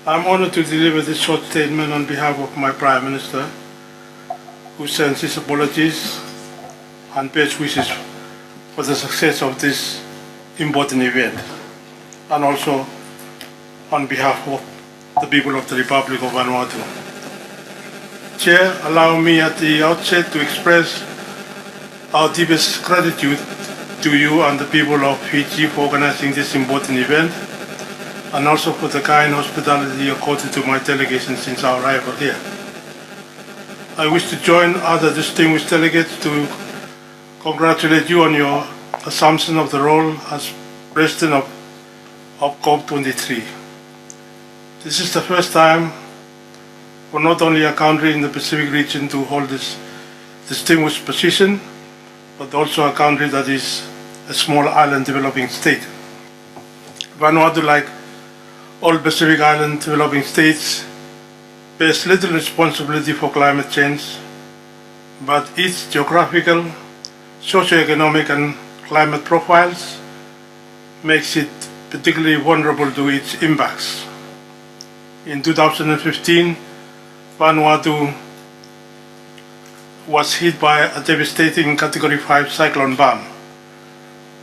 I'm honored to deliver this short statement on behalf of my Prime Minister, who sends his apologies and best wishes for the success of this important event, and also on behalf of the people of the Republic of Vanuatu. Chair, allow me at the outset to express our deepest gratitude to you and the people of Fiji for organizing this important event, and also for the kind hospitality accorded to my delegation since our arrival here. I wish to join other distinguished delegates to congratulate you on your assumption of the role as President of COP23. This is the first time for not only a country in the Pacific region to hold this distinguished position, but also a country that is a small island developing state. Vanuatu, like all Pacific Island developing states, bears little responsibility for climate change, but its geographical, socio-economic and climate profiles makes it particularly vulnerable to its impacts. In 2015, Vanuatu was hit by a devastating Category 5 cyclone BAM,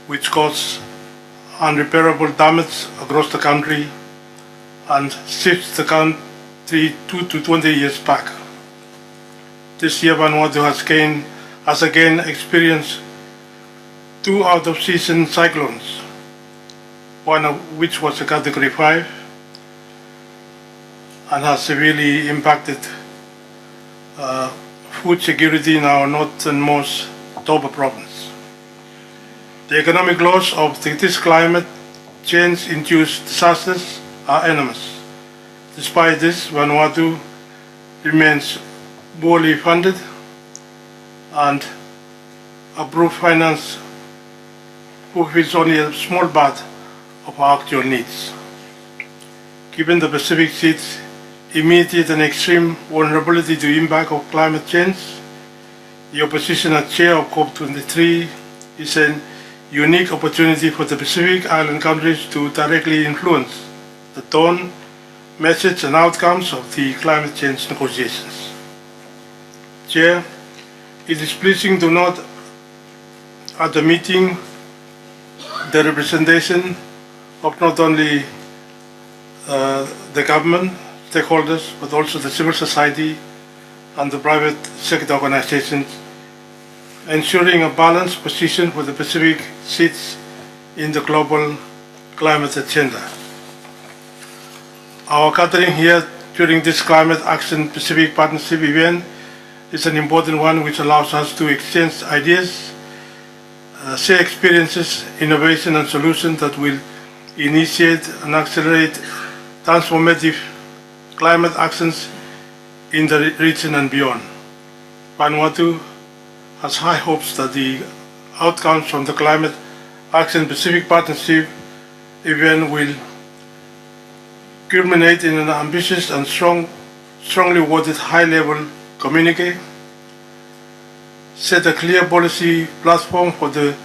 which caused unrepairable damage across the country and shifts the country 2 to 20 years back. This year, Vanuatu has again experienced 2 out-of-season cyclones, one of which was a Category 5 and has severely impacted food security in our northernmost Toba province. The economic loss of this climate change-induced disasters are enormous. Despite this, Vanuatu remains poorly funded and approved finance fulfills only a small part of our actual needs. Given the Pacific Sea's immediate and extreme vulnerability to impact of climate change, your position as chair of COP23 is a unique opportunity for the Pacific Island countries to directly influence the tone, message and outcomes of the climate change negotiations. Chair, it is pleasing to note at the meeting the representation of not only the government, stakeholders, but also the civil society and the private sector organizations, ensuring a balanced position for the Pacific sits in the global climate agenda. Our gathering here during this Climate Action Pacific Partnership event is an important one which allows us to exchange ideas, share experiences, innovation and solutions that will initiate and accelerate transformative climate actions in the region and beyond. Vanuatu has high hopes that the outcomes from the Climate Action Pacific Partnership event will culminate in an ambitious and strongly worded high-level communique, set a clear policy platform for the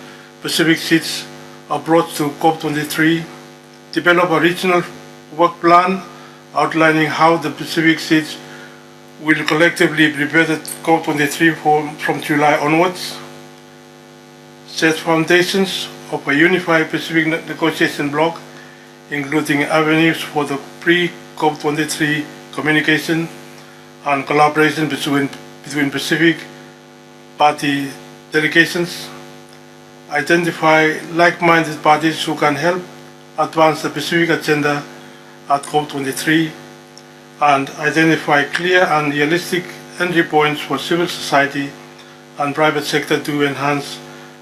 Pacific Sea's approach to COP23, develop a regional work plan outlining how the Pacific Seas will collectively prepare the COP23 from July onwards, set foundations of a unified Pacific negotiation bloc, including avenues for the pre-COP23 communication and collaboration between Pacific party delegations, identify like-minded parties who can help advance the Pacific agenda at COP23, and identify clear and realistic entry points for civil society and private sector to enhance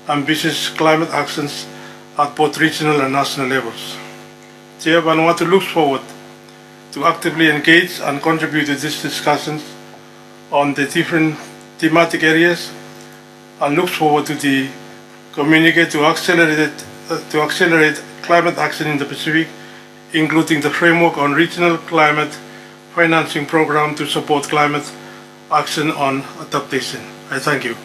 ambitious climate actions at both regional and national levels. Chair, Vanuatu looks forward to actively engage and contribute to these discussions on the different thematic areas, and looks forward to the communique to accelerate climate action in the Pacific, including the framework on regional climate financing program to support climate action on adaptation. I thank you.